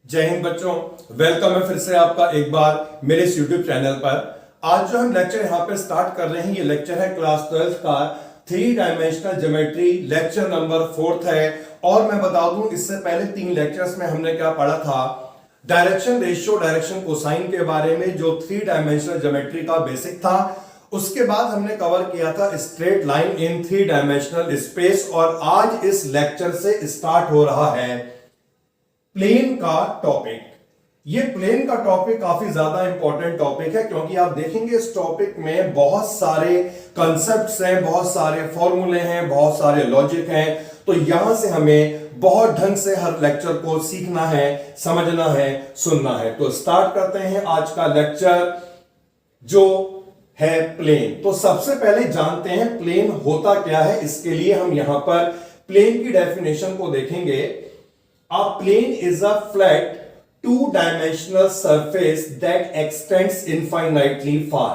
जय हिंद बच्चों, वेलकम है फिर से आपका एक बार मेरे इस यूट्यूब चैनल पर। आज जो हम लेक्चर यहाँ पे स्टार्ट कर रहे हैं, ये लेक्चर है क्लास 12 का 3 डायमेंशनल ज्योमेट्री, लेक्चर नंबर 4 है। और मैं बता दूं, इससे पहले 3 लेक्चर्स में हमने क्या पढ़ा था, डायरेक्शन रेशियो, डायरेक्शन कोसाइन के बारे में, जो 3 डायमेंशनल ज्योमेट्री का बेसिक था। उसके बाद हमने कवर किया था straight line in 3 dimensional space. और आज इस लेक्चर से स्टार्ट हो रहा है प्लेन का टॉपिक। ये प्लेन का टॉपिक काफी ज्यादा इंपॉर्टेंट टॉपिक है, क्योंकि आप देखेंगे इस टॉपिक में बहुत सारे कंसेप्ट्स हैं, बहुत सारे फॉर्मूले हैं, बहुत सारे लॉजिक हैं। तो यहां से हमें बहुत ढंग से हर लेक्चर को सीखना है, समझना है, सुनना है। तो स्टार्ट करते हैं आज का लेक्चर जो है प्लेन। तो सबसे पहले जानते हैं प्लेन होता क्या है। इसके लिए हम यहां पर प्लेन की डेफिनेशन को देखेंगे। A plane is a flat two-dimensional surface that extends infinitely far.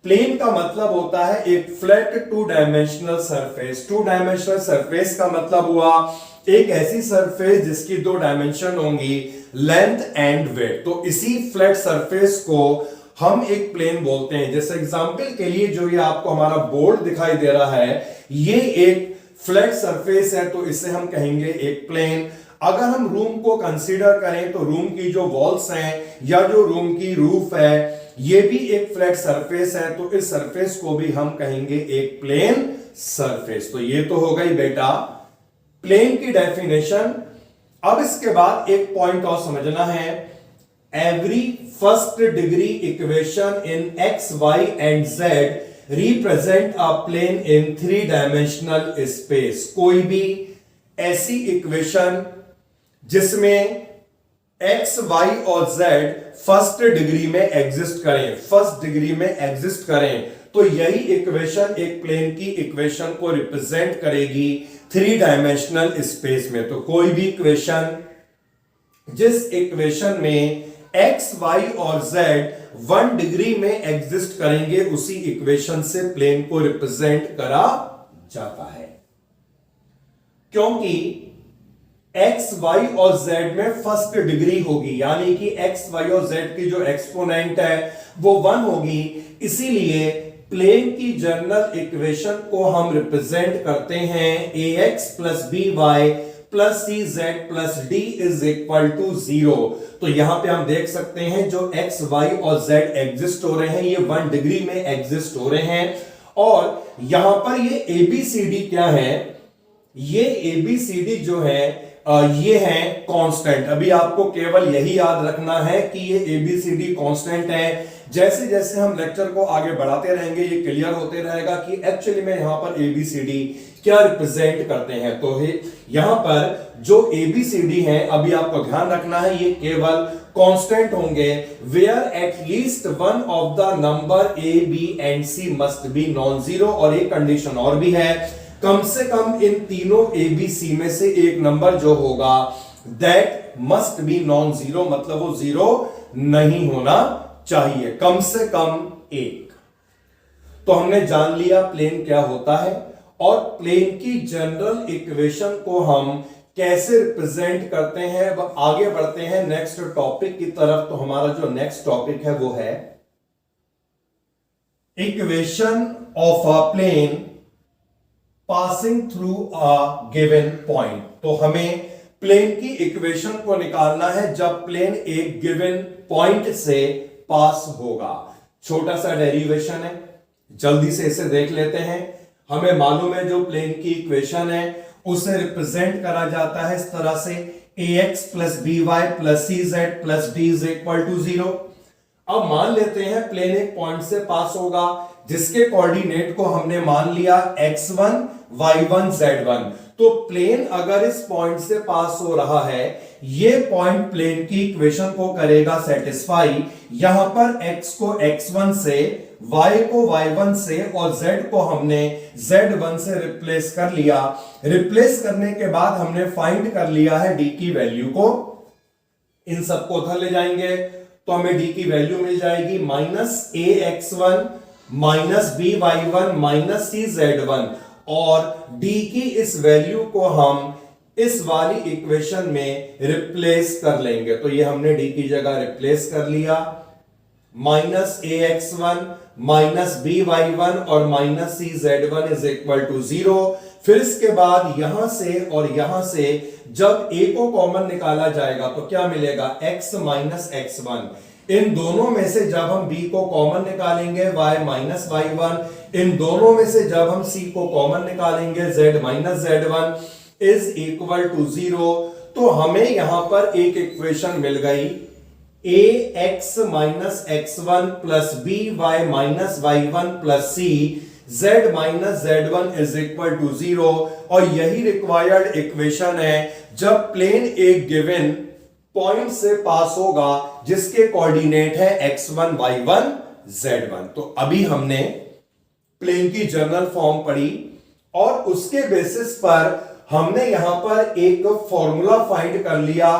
Plane का मतलब होता है एक flat two dimensional surface. Two dimensional surface का मतलब हुआ एक ऐसी सरफेस जिसकी 2 डायमेंशन होंगी, लेंथ एंड विड्थ। तो इसी फ्लैट सरफेस को हम एक प्लेन बोलते हैं। जैसे एग्जांपल के लिए जो ये आपको हमारा बोर्ड दिखाई दे रहा है, ये एक फ्लैट सरफेस है, तो इसे हम कहेंगे एक प्लेन। अगर हम रूम को कंसीडर करें तो रूम की जो वॉल्स हैं या जो रूम की रूफ है, ये भी एक फ्लैट सरफेस है, तो इस सरफेस को भी हम कहेंगे एक प्लेन सरफेस। तो ये तो हो गई बेटा प्लेन की डेफिनेशन। अब इसके बाद एक पॉइंट और समझना है। Every first degree equation in x y and z represent a plane in 3 dimensional space. कोई भी ऐसी इक्वेशन जिसमें एक्स, वाई और जेड फर्स्ट डिग्री में एग्जिस्ट करें, फर्स्ट डिग्री में एग्जिस्ट करें, तो यही इक्वेशन एक प्लेन की इक्वेशन को रिप्रेजेंट करेगी 3 डायमेंशनल स्पेस में। तो कोई भी इक्वेशन जिस इक्वेशन में एक्स, वाई और जेड 1 डिग्री में एग्जिस्ट करेंगे, उसी इक्वेशन से प्लेन को रिप्रेजेंट करा जाता है। क्योंकि एक्स, वाई और जेड में फर्स्ट डिग्री होगी, यानी कि एक्स, वाई और जेड की जो एक्सपोनेंट है वो 1 होगी। इसीलिए प्लेन की जनरल इक्वेशन को हम रिप्रेजेंट करते हैं a x plus b y plus c z plus d is equal to 0। तो यहां पे हम देख सकते हैं जो एक्स, वाई और जेड एग्जिस्ट हो रहे हैं, ये 1 डिग्री में एग्जिस्ट हो रहे हैं। और यहां पर ये एबीसीडी क्या है, ये एबीसीडी जो है ये है कांस्टेंट। अभी आपको केवल यही याद रखना है कि ये एबीसीडी कांस्टेंट है। जैसे जैसे हम लेक्चर को आगे बढ़ाते रहेंगे, ये क्लियर होते रहेगा कि एक्चुअली में यहां पर एबीसीडी क्या रिप्रेजेंट करते हैं। तो यहां पर जो एबीसीडी है, अभी आपको ध्यान रखना है, ये केवल कांस्टेंट होंगे। Where at least one of the number a, b and c must be non zero. और एक कंडीशन और भी है, कम से कम इन तीनों ए बी सी में से एक नंबर जो होगा that must be non zero, मतलब वो जीरो नहीं होना चाहिए, कम से कम एक। तो हमने जान लिया प्लेन क्या होता है और प्लेन की जनरल इक्वेशन को हम कैसे रिप्रेजेंट करते हैं। अब आगे बढ़ते हैं नेक्स्ट टॉपिक की तरफ। तो हमारा जो नेक्स्ट टॉपिक है वो है equation of a plane passing through a given point. तो हमें प्लेन की इक्वेशन को निकालना है जब प्लेन एक गिवन पॉइंट से पास होगा। छोटा सा डेरिवेशन है, जल्दी से इसे देख लेते हैं। हमें मालूम है जो प्लेन की इक्वेशन है उसे रिप्रेजेंट करा जाता है इस तरह से, a x plus b y plus c z plus d is equal to 0। अब मान लेते हैं प्लेन एक पॉइंट से पास होगा जिसके कोऑर्डिनेट को हमने मान लिया x1, y1, z1। तो प्लेन अगर इस पॉइंट से पास हो रहा है, ये पॉइंट प्लेन की इक्वेशन को करेगा सेटिस्फाई। यहां पर x को x1 से, y को y1 से और z को हमने z1 से रिप्लेस कर लिया। रिप्लेस करने के बाद हमने फाइंड कर लिया है d की वैल्यू को। इन सबको उधर ले जाएंगे तो हमें d की वैल्यू मिल जाएगी माइनस ए एक्स1 माइनस बी वाई1 माइनस सी जेड1। और d की इस वैल्यू को हम इस वाली इक्वेशन में रिप्लेस कर लेंगे। तो ये हमने डी की जगह रिप्लेस कर लिया, minus a x one minus b y one और minus c z one is equal to 0। फिर इसके बाद यहां से और यहां से जब a को कॉमन निकाला जाएगा तो क्या मिलेगा, x माइनस एक्स वन। इन दोनों में से जब हम b को कॉमन निकालेंगे y माइनस वाई वन, इन दोनों में से जब हम c को कॉमन निकालेंगे z minus z one is equal to 0। तो हमें यहां पर एक इक्वेशन मिल गई, a x minus x one plus b y minus y one plus c z minus z one is equal to 0। और यही रिक्वायर्ड इक्वेशन है जब प्लेन एक गिवन पॉइंट से पास होगा जिसके कोऑर्डिनेट है x1 y1 z1। तो अभी हमने प्लेन की जनरल फॉर्म पढ़ी और उसके बेसिस पर हमने यहां पर एक फॉर्मूला फाइंड कर लिया।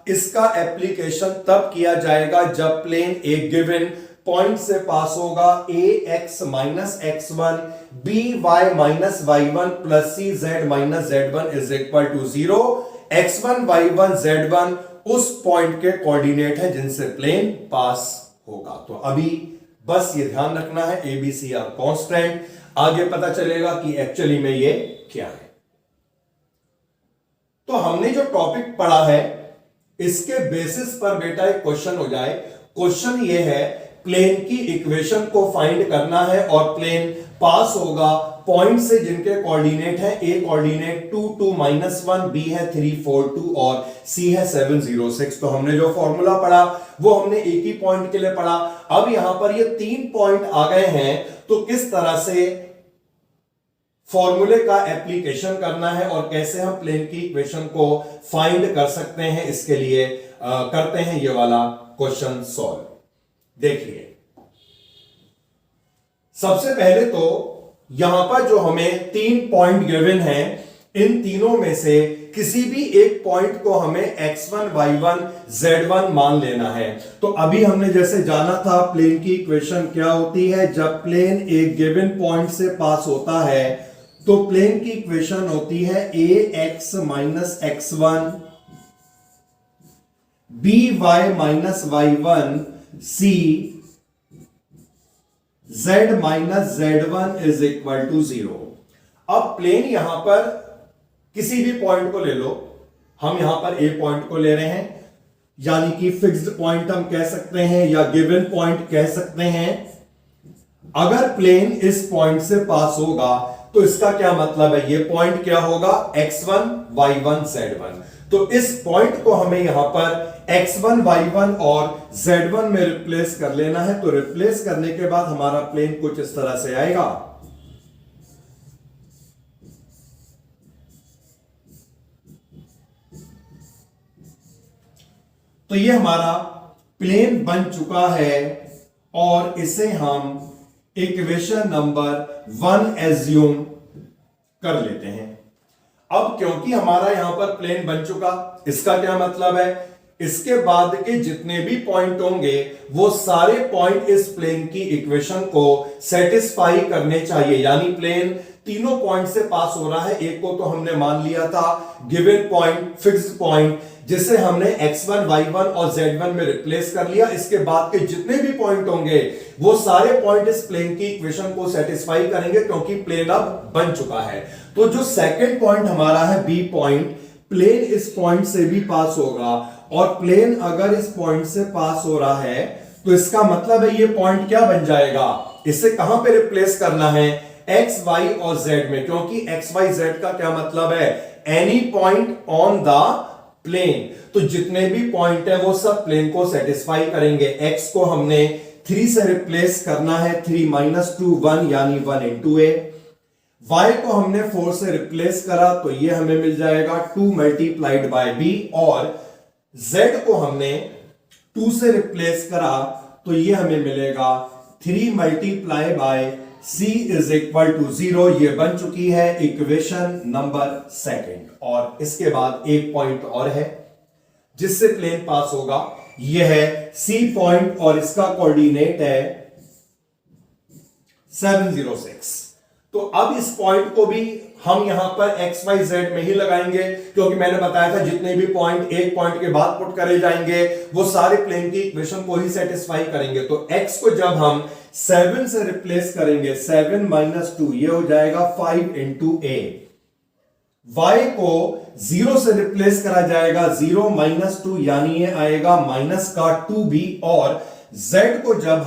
इसका एप्लीकेशन तब किया जाएगा जब प्लेन एक गिवन पॉइंट से पास होगा, a x minus x one b y minus y one plus c z minus z one is equal to 0। x1 y1 z1 उस पॉइंट के कोऑर्डिनेट है जिनसे प्लेन पास होगा। तो अभी बस ये ध्यान रखना है, a b c are constant. आगे पता चलेगा कि एक्चुअली में ये क्या है। तो हमने जो टॉपिक पढ़ा है इसके बेसिस पर बेटा एक क्वेश्चन हो जाए। क्वेश्चन ये है, प्लेन की इक्वेशन को फाइंड करना है और प्लेन पास होगा पॉइंट से जिनके कोऑर्डिनेट है, ए कोऑर्डिनेट 2 2 माइनस 1, बी है 3 4 2 और सी है 7 0 6। तो हमने जो फॉर्मूला पढ़ा वो हमने एक ही पॉइंट के लिए पढ़ा। अब यहां पर ये 3 पॉइंट आ गए हैं तो किस तरह से फॉर्मूले का एप्लीकेशन करना है और कैसे हम प्लेन की इक्वेशन को फाइंड कर सकते हैं, इसके लिए करते हैं ये वाला क्वेश्चन सॉल्व। देखिए, सबसे पहले तो यहां पर जो हमें 3 पॉइंट गिवन हैं, इन तीनों में से किसी भी एक पॉइंट को हमें x1 y1 z1 मान लेना है। तो अभी हमने जैसे जाना था प्लेन की इक्वेशन क्या होती है, जब प्लेन एक गिवन पॉइंट से पास होता है तो प्लेन की इक्वेशन होती है ax minus x one b y minus y one c z minus z one is equal to 0। अब प्लेन यहां पर किसी भी पॉइंट को ले लो, हम यहां पर ए पॉइंट को ले रहे हैं, यानी कि फिक्स्ड पॉइंट हम कह सकते हैं या गिवन पॉइंट कह सकते हैं। अगर प्लेन इस पॉइंट से पास होगा तो इसका क्या मतलब है, ये पॉइंट क्या होगा, x1 y1 z1। तो इस पॉइंट को हमें यहां पर x1 y1 और z1 में रिप्लेस कर लेना है। तो रिप्लेस करने के बाद हमारा प्लेन कुछ इस तरह से आएगा। तो ये हमारा प्लेन बन चुका है और इसे हम इक्वेशन नंबर 1 एज्यूम कर लेते हैं। अब क्योंकि हमारा यहां पर प्लेन बन चुका, इसका क्या मतलब है, इसके बाद के जितने भी पॉइंट होंगे वो सारे पॉइंट इस प्लेन की इक्वेशन को सेटिस्फाई करने चाहिए। यानी प्लेन तीनों पॉइंट से पास हो रहा है। एक को तो हमने मान लिया था गिवन पॉइंट, फिक्स्ड पॉइंट, जिसे हमने x1 y1 और z1 में रिप्लेस कर लिया। इसके बाद के जितने भी पॉइंट होंगे वो सारे पॉइंट इस प्लेन की इक्वेशन को सेटिस्फाई करेंगे क्योंकि प्लेन अब बन चुका है। तो जो सेकंड पॉइंट हमारा है b पॉइंट, प्लेन इस पॉइंट से भी पास होगा और प्लेन अगर इस पॉइंट से पास हो रहा है तो इसका मतलब है ये पॉइंट क्या बन जाएगा, इसे कहां पे रिप्लेस करना है, x y और z में, क्योंकि x y z का क्या मतलब है, any point on the plane. तो जितने भी पॉइंट है वो सब प्लेन को सेटिस्फाई करेंगे। x को हमने 3 से रिप्लेस करना है, 3 माइनस 2 1 यानी 1 इंटू a। y को हमने 4 से रिप्लेस करा तो ये हमें मिल जाएगा 2 मल्टीप्लाइड बाय b, और z को हमने 2 से रिप्लेस करा तो ये हमें मिलेगा 3 multiply by c is equal to 0। ये बन चुकी है इक्वेशन नंबर 2। और इसके बाद एक पॉइंट और है जिससे प्लेन पास होगा, ये है c पॉइंट और इसका कोऑर्डिनेट है 7 0 6। तो अब इस पॉइंट को भी हम यहां पर एक्स वाई जेड में ही लगाएंगे, क्योंकि मैंने बताया था जितने भी पॉइंट एक पॉइंट के बाद पुट करे जाएंगे वो सारे प्लेन की इक्वेशन को ही सेटिस्फाई करेंगे। तो x को जब हम 7 से रिप्लेस करेंगे, 7 माइनस 2 ये हो जाएगा 5 इंटू ए। y को 0 से रिप्लेस करा जाएगा, 0 माइनस 2 यानी ये आएगा माइनस का 2b। और z को जब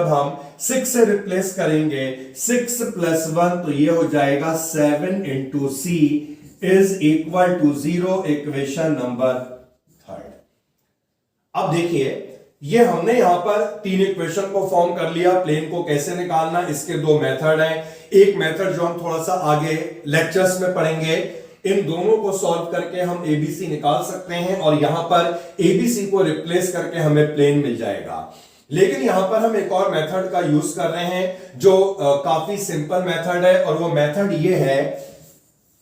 हम 6 से रिप्लेस करेंगे, 6 प्लस 1 तो ये हो जाएगा 7 into c is equal to 0। Equation number 3। अब देखिए ये हमने यहां पर 3 इक्वेशन को फॉर्म कर लिया। प्लेन को कैसे निकालना, इसके 2 मेथड हैं। एक मेथड जो हम थोड़ा सा आगे लेक्चर्स में पढ़ेंगे, इन दोनों को सॉल्व करके हम एबीसी निकाल सकते हैं और यहां पर एबीसी को रिप्लेस करके हमें प्लेन मिल जाएगा। लेकिन यहां पर हम एक और मेथड का यूज कर रहे हैं जो काफी सिंपल मेथड है, और वो मेथड ये है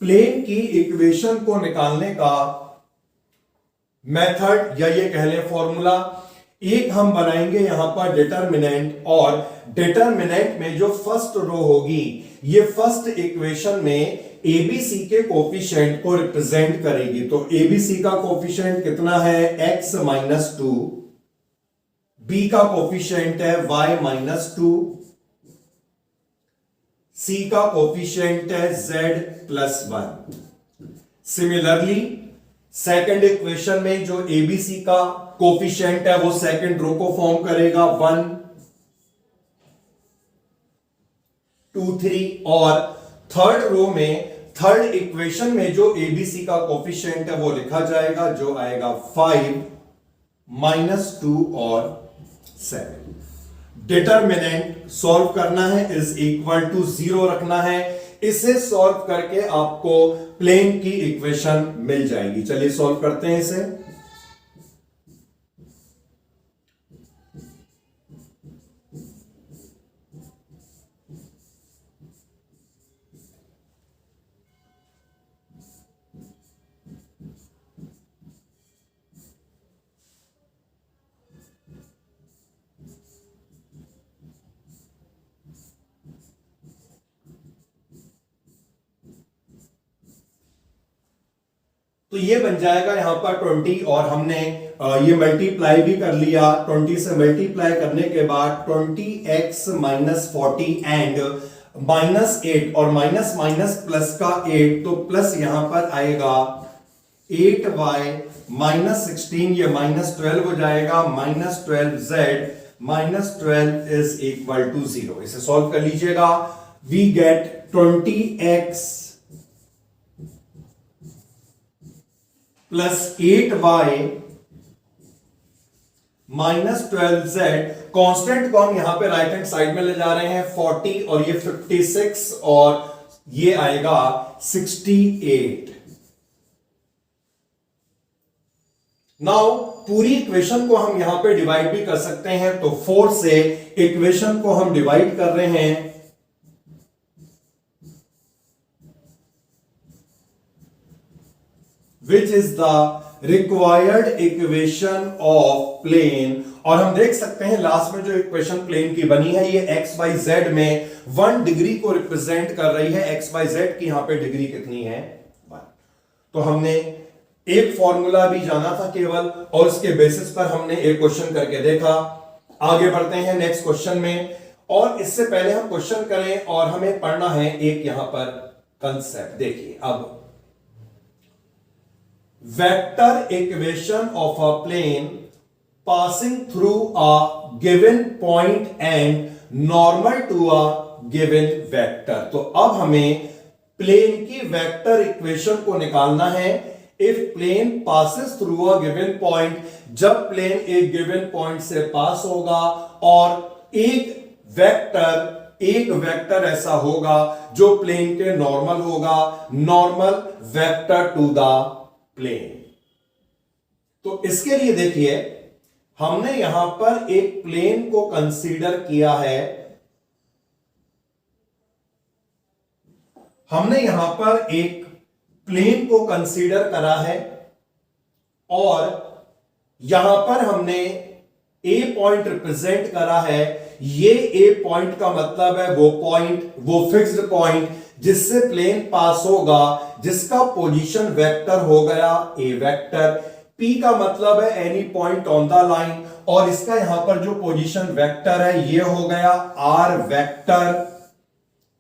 प्लेन की इक्वेशन को निकालने का मेथड, या ये कह लें फॉर्मूला। एक हम बनाएंगे यहां पर डिटर्मिनेंट, और डिटर्मिनेंट में जो फर्स्ट रो होगी ये फर्स्ट इक्वेशन में एबीसी के कोफिशिएंट को रिप्रेजेंट करेगी। तो एबीसी का कोफिशिएंट कितना है, x माइनस 2, बी का कोफिशिएंट है y माइनस 2, सी का कोफिशिएंट है z plus 1। Similarly second equation में जो एबीसी का कोफिशिएंट है वो सेकंड रो को फॉर्म करेगा 1 2 3, और थर्ड रो में थर्ड इक्वेशन में जो एबीसी का कोफिशिएंट है वो लिखा जाएगा, जो आएगा 5 माइनस 2 और 7। डिटर्मिनेंट सॉल्व करना है, इज इक्वल टू 0 रखना है। इसे सॉल्व करके आपको प्लेन की इक्वेशन मिल जाएगी। चलिए सॉल्व करते हैं इसे। तो ये बन जाएगा यहां पर 20, और हमने ये मल्टीप्लाई भी कर लिया। 20 से मल्टीप्लाई करने के बाद 20x माइनस 40 एंड माइनस 8, और माइनस माइनस प्लस का 8, तो प्लस यहां पर आएगा 8y माइनस 16, ये माइनस 12 हो जाएगा, minus 12z minus 12 is equal to 0। इसे सॉल्व कर लीजिएगा। We get 20x plus 8y minus 12z। Constant को हम यहां पे राइट हैंड साइड में ले जा रहे हैं 40, और ये 56, और ये आएगा 68। नाउ पूरी इक्वेशन को हम यहां पे डिवाइड भी कर सकते हैं। तो 4 से इक्वेशन को हम डिवाइड कर रहे हैं, which is the required equation of plane। और हम देख सकते हैं लास्ट में जो इक्वेशन प्लेन की बनी है ये एक्स वाई जेड में 1 डिग्री को रिप्रेजेंट कर रही है। एक्स वाई जेड की यहां पे डिग्री कितनी है, 1। तो हमने एक फॉर्मूला भी जाना था केवल, और उसके बेसिस पर हमने एक क्वेश्चन करके देखा। आगे बढ़ते हैं नेक्स्ट क्वेश्चन में, और इससे पहले हम क्वेश्चन करें और हमें पढ़ना है एक यहां पर कंसेप्ट। देखिए अब vector equation of a plane passing through a given point and normal to a given vector। तो अब हमें प्लेन की वेक्टर इक्वेशन को निकालना है। If plane passes through a given point, जब प्लेन एक गिवन पॉइंट से पास होगा और एक वेक्टर ऐसा होगा जो प्लेन के नॉर्मल होगा, normal vector to the plane. तो इसके लिए देखिए हमने यहां पर एक प्लेन को कंसीडर किया है। हमने यहां पर एक प्लेन को कंसीडर करा है, और यहां पर हमने ए पॉइंट रिप्रेजेंट करा है। ये ए पॉइंट का मतलब है वो पॉइंट, वो फिक्स्ड पॉइंट जिससे प्लेन पास होगा, जिसका पोजीशन वेक्टर हो गया ए वेक्टर। पी का मतलब है any point on the line, और इसका यहां पर जो पोजीशन वेक्टर है ये हो गया आर वेक्टर।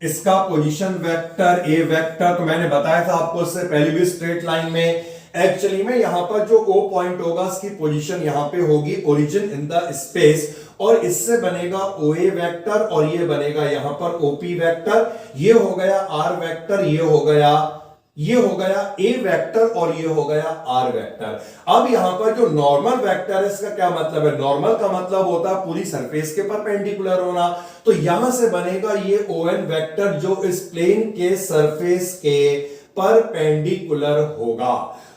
इसका पोजीशन वेक्टर ए वेक्टर, तो मैंने बताया था आपको इससे पहले भी स्ट्रेट लाइन में, एक्चुअली में यहां पर जो ओ पॉइंट होगा उसकी पोजीशन यहां पे होगी ओरिजिन इन द स्पेस, और इससे बनेगा ओ ए वेक्टर और ये बनेगा यहां पर ओपी वेक्टर। ये हो गया आर वेक्टर, ये हो गया ए वेक्टर और ये हो गया आर वेक्टर। अब यहां पर जो नॉर्मल वेक्टर है इसका क्या मतलब है? नॉर्मल का मतलब होता है पूरी सरफेस के परपेंडिकुलर होना, तो यहां से बनेगा ये ओ एन वेक्टर जो इस प्लेन के सरफेस के परपेंडिकुलर होगा।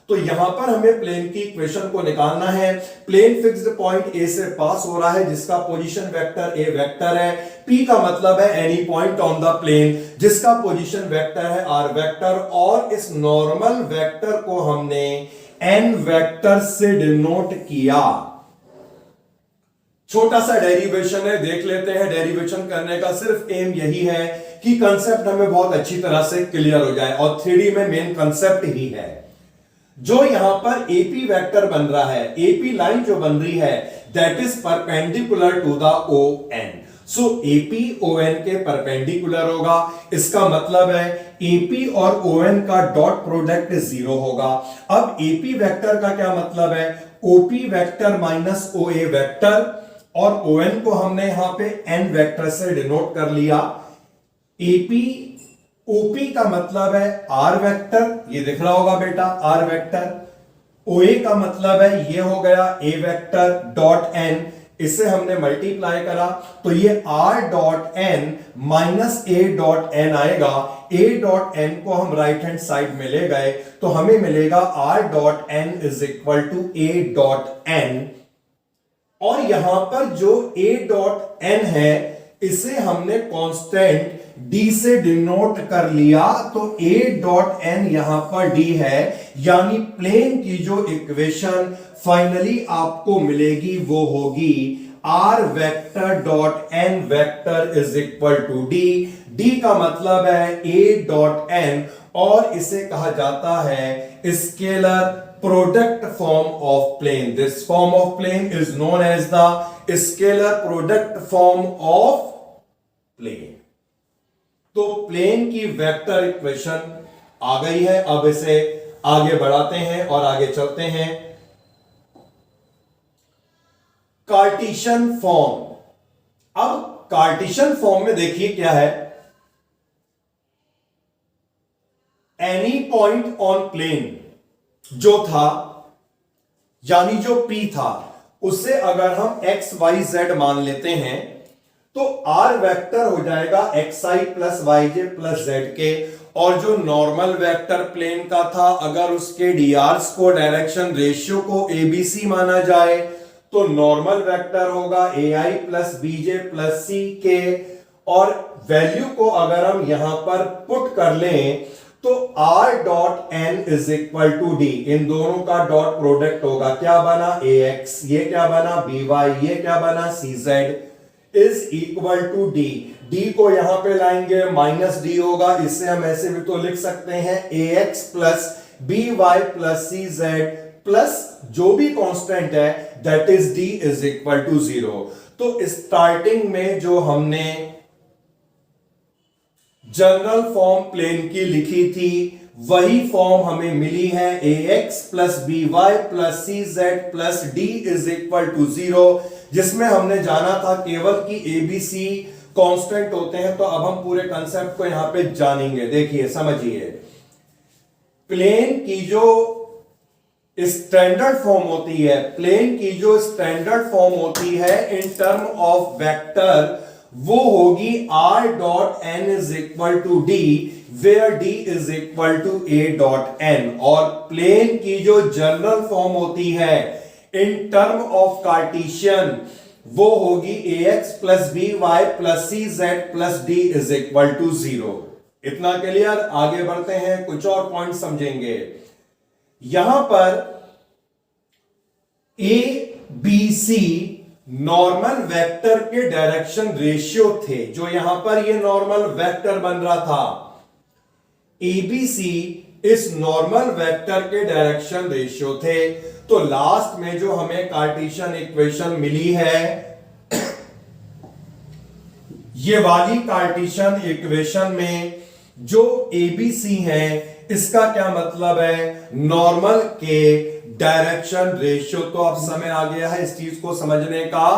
तो यहां पर हमें प्लेन की इक्वेशन को निकालना है। प्लेन फिक्स्ड पॉइंट ए से पास हो रहा है जिसका पोजीशन वेक्टर ए वेक्टर है। पी का मतलब है any point on the plane जिसका पोजीशन वेक्टर है आर वेक्टर, और इस नॉर्मल वेक्टर को हमने एन वेक्टर से डिनोट किया। छोटा सा डेरिवेशन है, देख लेते हैं। डेरिवेशन करने का सिर्फ एम यही है कि कंसेप्ट हमें बहुत अच्छी तरह से क्लियर हो जाए, और 3D में मेन कंसेप्ट ही है। जो यहां पर एपी वेक्टर बन रहा है, एपी लाइन जो बन रही है, that is perpendicular to the O N. So AP O N के परपेंडिकुलर होगा। इसका मतलब है एपी और ओ एन का डॉट प्रोडक्ट 0 होगा। अब एपी वेक्टर का क्या मतलब है? OP vector minus O A vector, और ओ एन को हमने यहां पे एन वेक्टर से डिनोट कर लिया। एपी ओपी का मतलब है आर वेक्टर, ये दिख रहा होगा बेटा आर वेक्टर। ओए का मतलब है ये हो गया ए वेक्टर डॉट एन, इसे हमने मल्टीप्लाई करा तो ये r dot n minus a dot n आएगा। ए डॉट एन को हम राइट हैंड साइड में ले गए तो हमें मिलेगा r dot n is equal to A dot n, और यहां पर जो ए डॉट एन है इसे हमने कांस्टेंट डी से डिनोट कर लिया, तो ए डॉट एन यहां पर डी है, यानी प्लेन की जो इक्वेशन फाइनली आपको मिलेगी वो होगी r vector dot N vector is equal to D. D का मतलब है ए डॉट एन, और इसे कहा जाता है scalar product form of plane. This form of plane is known as the scalar product form of plane. तो प्लेन की वेक्टर इक्वेशन आ गई है। अब इसे आगे बढ़ाते हैं और आगे चलते हैं। Cartesian form. अब कार्टेशियन फॉर्म में देखिए क्या है, एनी पॉइंट ऑन प्लेन जो था, यानी जो P था, उसे अगर हम x y z मान लेते हैं तो R वेक्टर हो जाएगा xi plus yj plus zk, और जो नॉर्मल वेक्टर प्लेन का था अगर उसके drs को डायरेक्शन रेशियो को abc माना जाए तो नॉर्मल वेक्टर होगा ai plus bj plus ck, और वैल्यू को अगर हम यहां पर पुट कर लें तो r dot n is equal to d, इन दोनों का डॉट प्रोडक्ट होगा, क्या बना ax, ये क्या बना by, ये क्या बना cz is equal to D. D को यहां पे लाएंगे माइनस डी होगा, इससे हम ऐसे भी तो लिख सकते हैं ax plus by plus cz plus जो भी कांस्टेंट है that is d is equal to 0। तो स्टार्टिंग में जो हमने जनरल फॉर्म प्लेन की लिखी थी वही फॉर्म हमें मिली है, ax plus by plus cz plus d is equal to 0, जिसमें हमने जाना था केवल कि abc कांस्टेंट होते हैं। तो अब हम पूरे कंसेप्ट को यहां पे जानेंगे। देखिए समझिए, प्लेन की जो स्टैंडर्ड फॉर्म होती है, प्लेन की जो स्टैंडर्ड फॉर्म होती है इन टर्म ऑफ वेक्टर, वो होगी r dot n is equal to D, where d is equal to a dot n। और प्लेन की जो जनरल फॉर्म होती है इन टर्म ऑफ कार्टेशियन, वो होगी ax plus by plus cz plus d is equal to 0। इतना clear? आगे बढ़ते हैं, कुछ और पॉइंट समझेंगे। यहां पर a b c normal vector के डायरेक्शन रेशियो थे, जो यहां पर ये नॉर्मल वेक्टर बन रहा था, एबीसी इस नॉर्मल वेक्टर के डायरेक्शन रेशियो थे। तो लास्ट में जो हमें कार्टेशियन इक्वेशन मिली है, ये वाली कार्टेशियन इक्वेशन में जो एबीसी है, इसका क्या मतलब है, नॉर्मल के डायरेक्शन रेशियो। तो अब समय आ गया है इस चीज को समझने का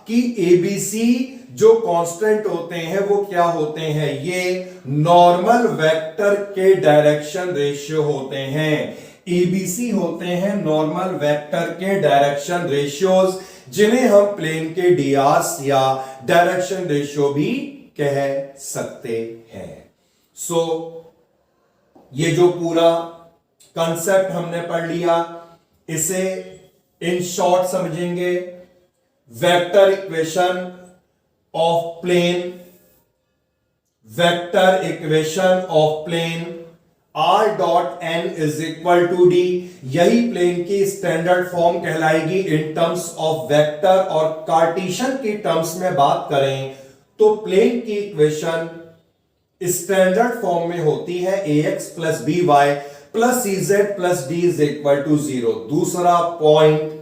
कि एबीसी जो कांस्टेंट होते हैं वो क्या होते हैं, ये नॉर्मल वेक्टर के डायरेक्शन रेशियो होते हैं। एबीसी होते हैं नॉर्मल वेक्टर के डायरेक्शन रेशियोज, जिन्हें हम प्लेन के डीआरस या डायरेक्शन रेशियो भी कह सकते हैं। सो ये जो पूरा कंसेप्ट हमने पढ़ लिया, इसे इन शॉर्ट समझेंगे। Vector equation of plane, vector equation of plane r dot n is equal to d, यही प्लेन की स्टैंडर्ड फॉर्म कहलाएगी इन टर्म्स ऑफ वेक्टर। और कार्टेशियन की टर्म्स में बात करें तो प्लेन की इक्वेशन स्टैंडर्ड फॉर्म में होती है ax plus b y plus c z plus d is equal to 0। दूसरा point,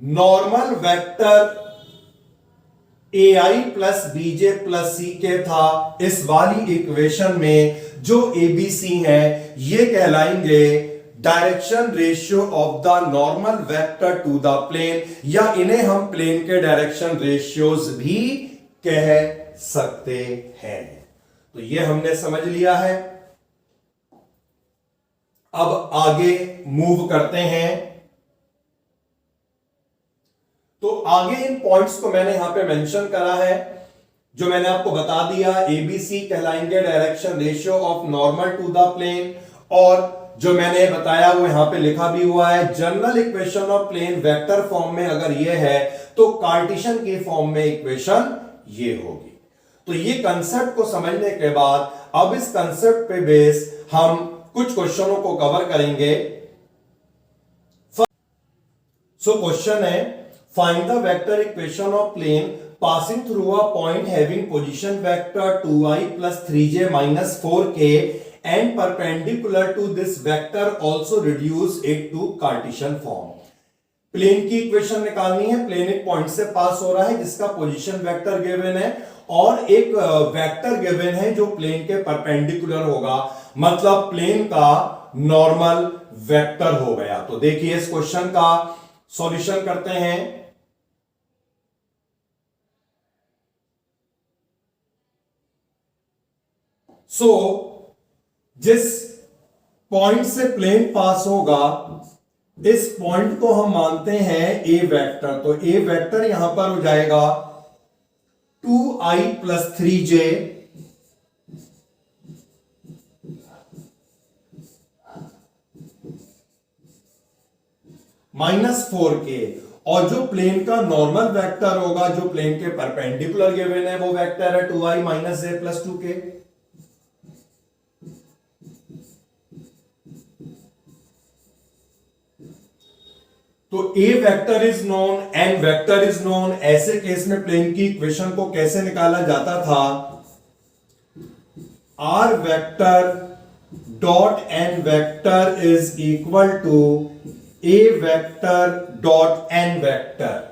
normal vector ai plus bj plus c के था, इस वाली इक्वेशन में जो abc है ये कहलाएंगे direction ratio of the normal vector to the plane, या इन्हें हम प्लेन के डायरेक्शन रेशियोज भी कह सकते हैं। तो ये हमने समझ लिया है। अब आगे मूव करते हैं। तो आगे इन पॉइंट्स को मैंने यहां पे मेंशन करा है, जो मैंने आपको बता दिया। एबीसी कहलाएंगे direction ratio of normal to the plane, और जो मैंने बताया वो यहां पे लिखा भी हुआ है। General equation of plane vector form में अगर ये है तो कार्टेशियन की फॉर्म में इक्वेशन ये होगी। तो ये कंसेप्ट को समझने के बाद अब इस कंसेप्ट पे बेस हम कुछ क्वेश्चनों को कवर करेंगे। सो क्वेश्चन है, find the vector equation of plane passing through a point having position vector 2i plus 3j minus 4k and perpendicular to this vector, also reduce it to Cartesian form। Plane की इक्वेशन निकालनी है। Plane एक point से पास हो रहा है जिसका पोजीशन वेक्टर गिवन है, और एक वेक्टर गिवन है जो प्लेन के परपेंडिकुलर होगा, मतलब प्लेन का नॉर्मल वेक्टर हो गया। तो देखिए इस क्वेश्चन का सॉल्यूशन करते हैं। सो जिस पॉइंट से प्लेन पास होगा, इस पॉइंट को हम मानते हैं ए वेक्टर। तो ए वेक्टर यहां पर हो जाएगा 2i plus 3j minus 4k, और जो प्लेन का नॉर्मल वेक्टर होगा, जो प्लेन के परपेंडिकुलर गिवन है, वो वेक्टर है 2i minus j plus 2k। तो a vector is known, n vector is known. ऐसे केस में प्लेन की इक्वेशन को कैसे निकाला जाता था, r vector dot N vector is equal to A vector dot N vector,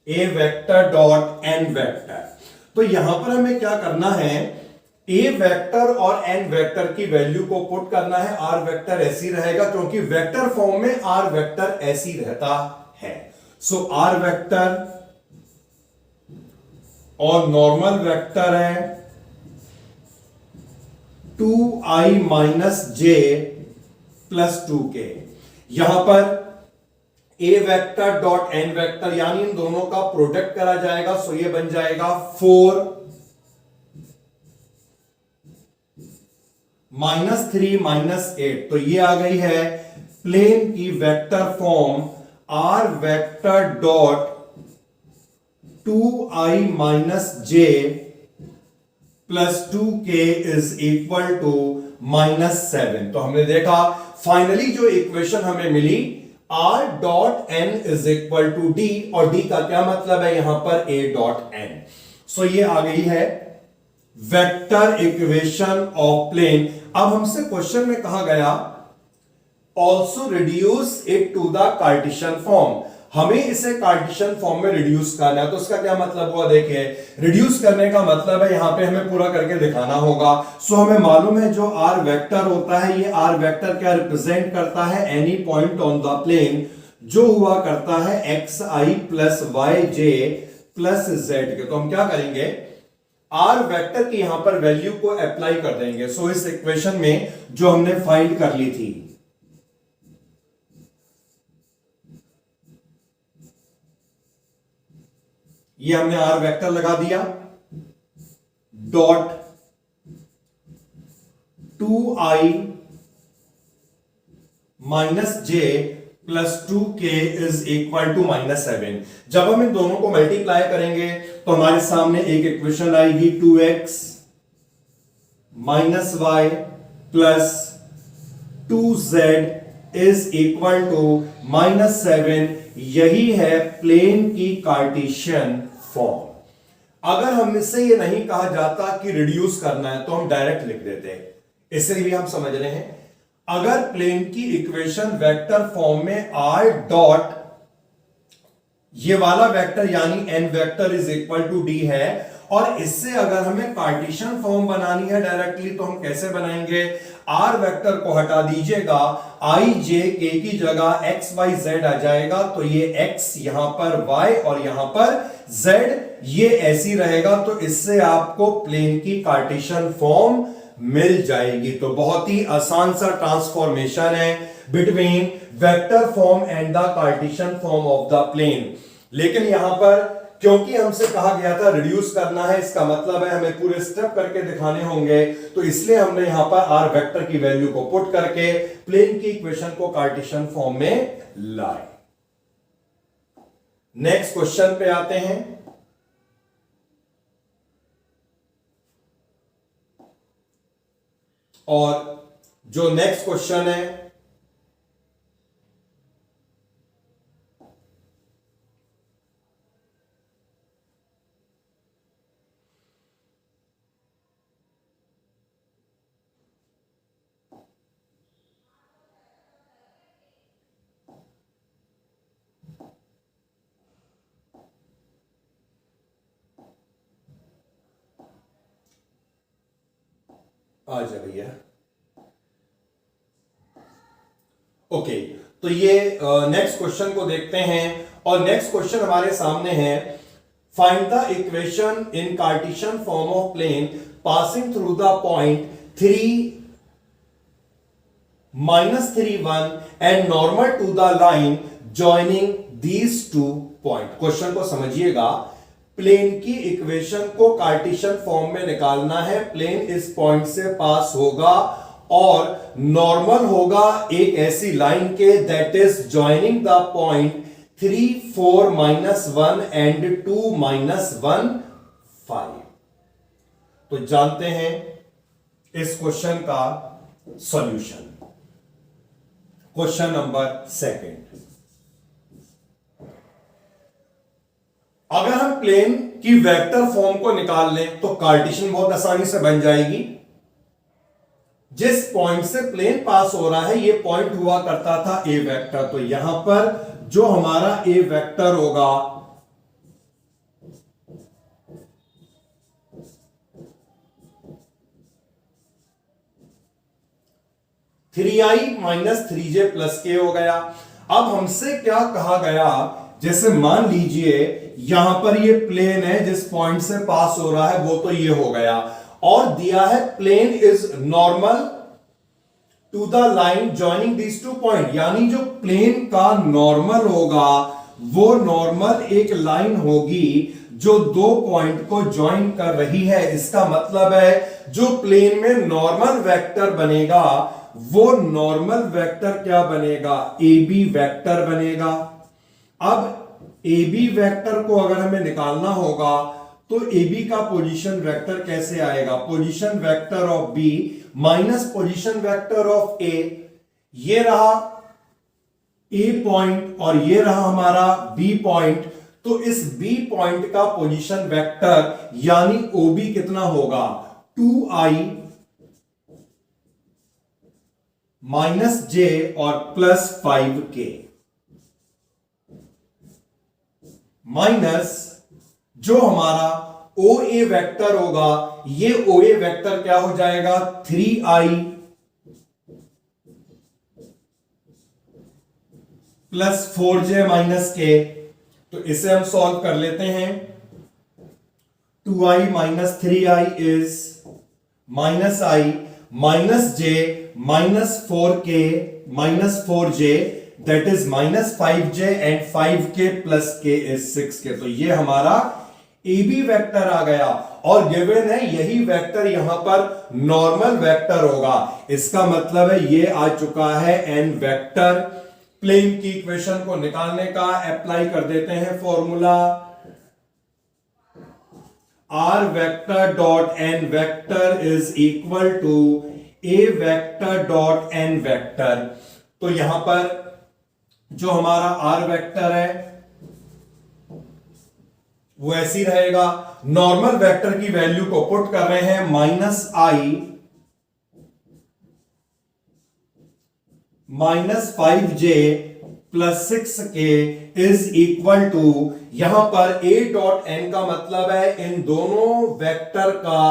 a vector dot N vector. तो यहां पर हमें क्या करना है, ए वेक्टर और एन वेक्टर की वैल्यू को पुट करना है। आर वेक्टर ऐसी रहेगा क्योंकि वेक्टर फॉर्म में आर वेक्टर ऐसी रहता है। सो आर वेक्टर और नॉर्मल वेक्टर है 2i minus j plus 2k। यहां पर ए वेक्टर डॉट एन वेक्टर यानी इन दोनों का प्रोडक्ट करा जाएगा। सो ये बन जाएगा 4 माइनस 3 माइनस 8। तो ये आ गई है प्लेन की vector form, r vector dot 2i minus j plus 2k is equal to -7। तो हमने देखा फाइनली जो इक्वेशन हमें मिली r dot n is equal to d, और डी का क्या मतलब है यहां पर ए डॉट एन। सो ये आ गई है वेक्टर इक्वेशन ऑफ प्लेन। अब हमसे क्वेश्चन में कहा गया also reduce it to the Cartesian form, हमें इसे कार्टेशियन फॉर्म में रिड्यूस करना है। तो इसका क्या मतलब हुआ, देखिए रिड्यूस करने का मतलब है यहां पे हमें पूरा करके दिखाना होगा। सो हमें मालूम है जो आर वेक्टर होता है, ये आर वेक्टर क्या रिप्रेजेंट करता है, any point on the plane जो हुआ करता है X I plus Y J plus Z K. तो हम क्या करेंगे, आर वेक्टर की यहां पर वैल्यू को अप्लाई कर देंगे। सो इस इक्वेशन में जो हमने फाइंड कर ली थी, ये हमने आर वेक्टर लगा दिया, dot 2i minus J plus 2k is equal to -7। जब हम इन दोनों को मल्टीप्लाई करेंगे तो हमारे सामने एक इक्वेशन आएगी 2x minus Y plus 2z is equal to -7। यही है प्लेन की कार्टेशियन फॉर्म। अगर हमसे ये नहीं कहा जाता कि रिड्यूस करना है तो हम डायरेक्ट लिख देते हैं, इससे भी हम समझ रहे हैं। अगर प्लेन की इक्वेशन वेक्टर फॉर्म में आर डॉट ये वाला वेक्टर यानी N vector is equal to D है, और इससे अगर हमें कार्टेशियन फॉर्म बनानी है डायरेक्टली तो हम कैसे बनाएंगे, आर वेक्टर को हटा दीजिएगा, आई जे के की जगह एक्स वाई जेड आ जाएगा। तो ये एक्स यहां पर वाई और यहां पर जेड, ये ऐसी रहेगा। तो इससे आपको प्लेन की कार्टेशियन फॉर्म मिल जाएगी। तो बहुत ही आसान सा ट्रांसफॉर्मेशन है between vector form and the Cartesian form of the plane. लेकिन यहां पर क्योंकि हमसे कहा गया था रिड्यूस करना है, इसका मतलब है हमें पूरे स्टेप करके दिखाने होंगे, तो इसलिए हमने यहां पर आर वेक्टर की वैल्यू को पुट करके प्लेन की इक्वेशन को कार्टेशियन फॉर्म में लाए। नेक्स्ट क्वेश्चन पे आते हैं। और जो नेक्स्ट क्वेश्चन है आ जा भैया। ओके, तो ये नेक्स्ट क्वेश्चन को देखते हैं। और नेक्स्ट क्वेश्चन हमारे सामने है, find the equation in Cartesian form of plane passing through the point 3 -3 1 and normal to the line joining these two point. Question को समझिएगा, प्लेन की इक्वेशन को कार्टेशियन फॉर्म में निकालना है। प्लेन इस पॉइंट से पास होगा और नॉर्मल होगा एक ऐसी लाइन के that is joining the point 3 4 -1 and 2 -1 5। तो जानते हैं इस क्वेश्चन का सॉल्यूशन। क्वेश्चन नंबर सेकंड, अगर हम प्लेन की वेक्टर फॉर्म को निकाल लें तो कार्टेशियन बहुत आसानी से बन जाएगी। जिस पॉइंट से प्लेन पास हो रहा है ये पॉइंट हुआ करता था ए वेक्टर। तो यहां पर जो हमारा ए वेक्टर होगा थ्री आई माइनस 3j प्लस के हो गया। अब हमसे क्या कहा गया, जैसे मान लीजिए यहां पर ये प्लेन है जिस पॉइंट से पास हो रहा है वो तो ये हो गया, और दिया है plane is normal to the line joining these two point, यानी जो प्लेन का नॉर्मल होगा वो नॉर्मल एक लाइन होगी जो दो पॉइंट को ज्वाइन कर रही है। इसका मतलब है जो प्लेन में नॉर्मल वेक्टर बनेगा वो नॉर्मल वेक्टर क्या बनेगा, ए बी वेक्टर बनेगा। अब ए बी वेक्टर को अगर हमें निकालना होगा तो ए बी का पोजीशन वेक्टर कैसे आएगा, position vector of b minus position vector of a. ये रहा ए पॉइंट और ये रहा हमारा बी पॉइंट। तो इस बी पॉइंट का पोजीशन वेक्टर यानी ओबी कितना होगा, 2i माइनस जे और प्लस 5k माइनस जो हमारा ओ ए वेक्टर होगा, ये ओ ए वेक्टर क्या हो जाएगा, 3i प्लस 4j माइनस के। तो इसे हम सॉल्व कर लेते हैं। 2i minus 3i is minus i minus j minus 4k minus 4j that is minus 5j and 5k plus k is 6k। तो ये हमारा ए बी वेक्टर आ गया और गिवन है यही वेक्टर यहां पर नॉर्मल वेक्टर होगा। इसका मतलब है ये आ चुका है एन वेक्टर। प्लेन की इक्वेशन को निकालने का अप्लाई कर देते हैं formula, R vector dot N vector is equal to A vector dot N vector. तो यहां पर जो हमारा आर वेक्टर है वो ऐसे ही रहेगा। नॉर्मल वेक्टर की वैल्यू को पुट कर रहे हैं, minus I minus 5j plus 6k is equal to, यहां पर a डॉट n का मतलब है इन दोनों वेक्टर का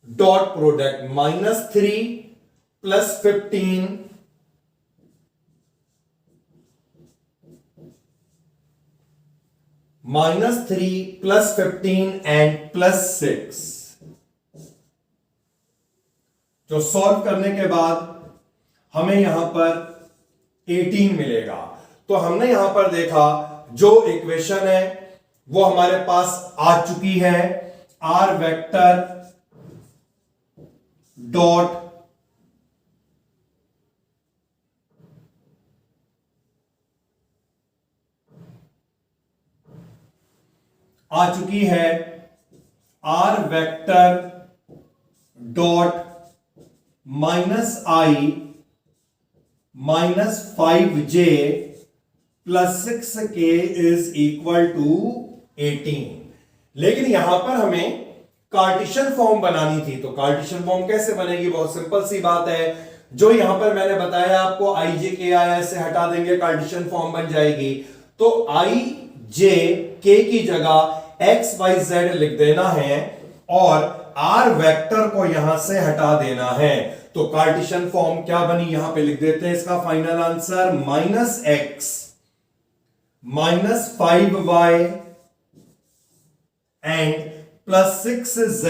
dot product, -3 plus 15 -3 plus 15 and plus 6। जो सॉल्व करने के बाद हमें यहां पर 18 मिलेगा। तो हमने यहां पर देखा जो इक्वेशन है वो हमारे पास आ चुकी है, आर वेक्टर डॉट आ चुकी है are vector dot minus I minus 5j plus 6k is equal to 18। लेकिन यहां पर हमें कार्टेशियन फॉर्म बनानी थी। तो कार्टेशियन फॉर्म कैसे बनेगी, बहुत सिंपल सी बात है। जो यहां पर मैंने बताया आपको आई जे के आई से हटा देंगे, कार्टेशियन फॉर्म बन जाएगी। तो आई जे के की जगह एक्स वाई जेड लिख देना है और आर वेक्टर को यहां से हटा देना है। तो कार्टेशियन फॉर्म क्या बनी, यहां पे लिख देते हैं इसका final answer, minus X minus 5y and plus 6z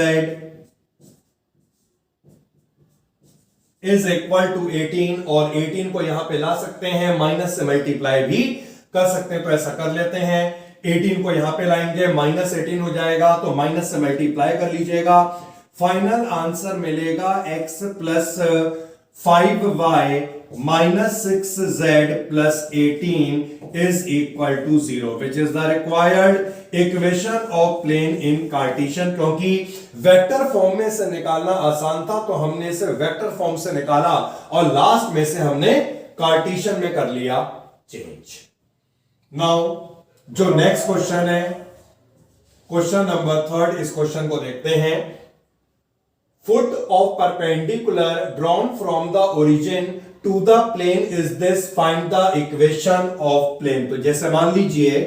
is equal to 18। और 18 को यहां पे ला सकते हैं, माइनस से मल्टीप्लाई भी कर सकते हैं। तो ऐसा कर लेते हैं, 18 को यहां पे लाएंगे, माइनस 18 हो जाएगा तो माइनस से मल्टीप्लाई कर लीजिएगा। फाइनल आंसर मिलेगा x plus 5y minus 6z plus 18 is equal to 0 which is the required equation of plane in Cartesian. क्योंकि वेक्टर फॉर्म में से निकालना आसान था तो हमने इसे वेक्टर फॉर्म से निकाला और लास्ट में से हमने कार्टेशियन में कर लिया चेंज। नाउ जो नेक्स्ट क्वेश्चन है, क्वेश्चन नंबर 3, इस क्वेश्चन को देखते हैं। Foot of perpendicular drawn from the origin to the plane is this, find the equation of plane। तो जैसे मान लीजिए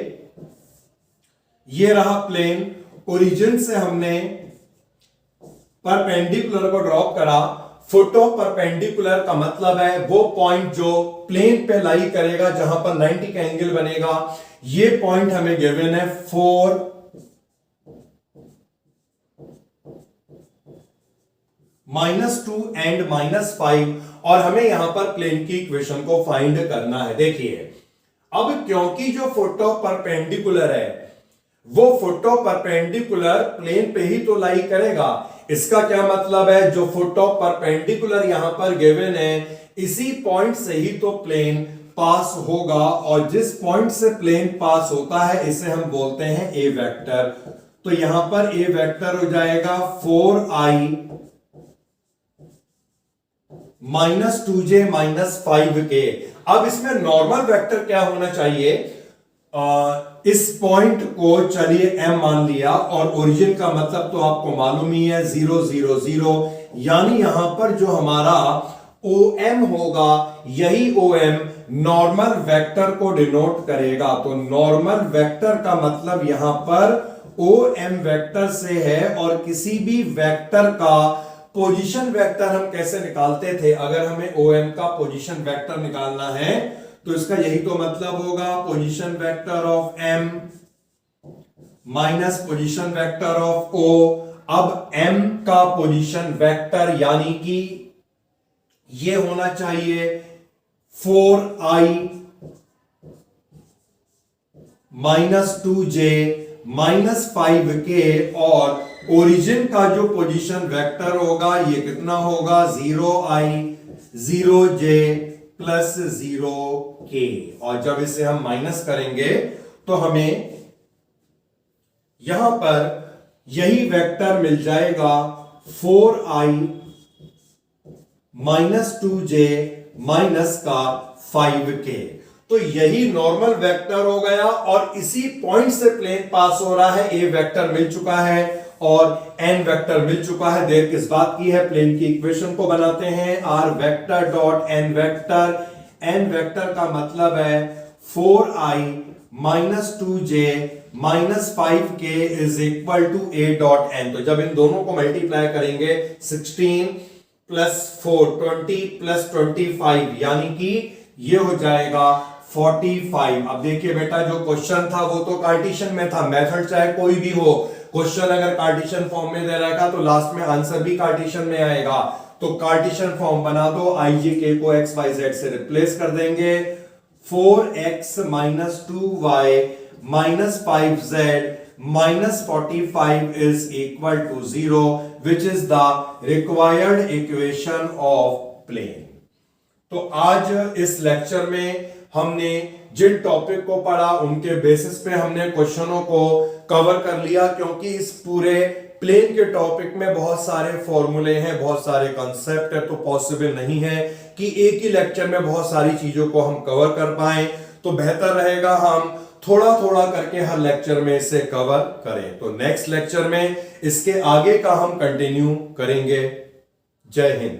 ये रहा प्लेन, ओरिजिन से हमने परपेंडिकुलर को ड्रॉप करा। फुट ऑफ परपेंडिकुलर का मतलब है वो पॉइंट जो प्लेन पे लाई करेगा, जहां पर 90 का एंगल बनेगा। ये पॉइंट हमें गिवन है 4 -2 एंड -5 और हमें यहां पर प्लेन की इक्वेशन को फाइंड करना है। देखिए अब क्योंकि जो फुट ऑफ परपेंडिकुलर है वो फुट ऑफ परपेंडिकुलर प्लेन पे ही तो लाई करेगा। इसका क्या मतलब है, जो फुट ऑफ परपेंडिकुलर यहां पर गिवन है इसी पॉइंट से ही तो प्लेन पास होगा और जिस पॉइंट से प्लेन पास होता है इसे हम बोलते हैं ए वेक्टर। तो यहां पर ए वेक्टर हो जाएगा 4i -2j -5k। अब इसमें नॉर्मल वेक्टर क्या होना चाहिए, इस पॉइंट को चलिए m मान लिया और ओरिजिन का मतलब तो आपको मालूम ही है 0 0 0, यानी यहां पर जो हमारा OM होगा यही OM नॉर्मल वेक्टर को डिनोट करेगा। तो नॉर्मल वेक्टर का मतलब यहां पर OM वेक्टर से है, और किसी भी वेक्टर का पोजीशन वेक्टर हम कैसे निकालते थे, अगर हमें OM का पोजीशन वेक्टर निकालना है तो इसका यही तो मतलब होगा, position vector of M minus position vector of O। अब M का पोजीशन वेक्टर यानी कि ये होना चाहिए 4i minus 2j minus 5k, और ओरिजिन का जो पोजीशन वेक्टर होगा ये कितना होगा 0i 0j प्लस 0k, और जब इसे हम माइनस करेंगे तो हमें यहां पर यही वेक्टर मिल जाएगा 4i माइनस 2j माइनस का 5k। तो यही नॉर्मल वेक्टर हो गया, और इसी पॉइंट से प्लेन पास हो रहा है। ए वेक्टर मिल चुका है और एन वेक्टर मिल चुका है। देर किस बात की है, प्लेन की इक्वेशन को बनाते हैं, R vector dot N vector. N vector का मतलब है 4i minus 2j minus 5k is equal to A dot N. तो जब इन दोनों को मल्टीप्लाई करेंगे 16 प्लस 4 20 प्लस 25, यानी कि ये हो जाएगा 45। अब देखिए बेटा, जो क्वेश्चन था वो तो कार्टेशियन में था, मेथड चाहे कोई भी हो, क्वेश्चन अगर कार्टेशियन फॉर्म में दे रखा तो लास्ट में आंसर भी कार्टेशियन में आएगा। तो कार्टेशियन फॉर्म बना दो, ijk को x y z से रिप्लेस कर देंगे, 4x minus 2y minus 5z minus 45 is equal to 0, which is the required equation of plane. तो आज इस लेक्चर में हमने जिन टॉपिक को पढ़ा उनके बेसिस पे हमने क्वेश्चनों को कवर कर लिया, क्योंकि इस पूरे प्लेन के टॉपिक में बहुत सारे फॉर्मूले हैं, बहुत सारे कॉन्सेप्ट है, तो पॉसिबल नहीं है कि एक ही लेक्चर में बहुत सारी चीजों को हम कवर कर पाए। तो बेहतर रहेगा हम थोड़ा थोड़ा करके हर लेक्चर में इसे कवर करें। तो नेक्स्ट लेक्चर में इसके आगे का हम कंटिन्यू करेंगे। जय हिंद।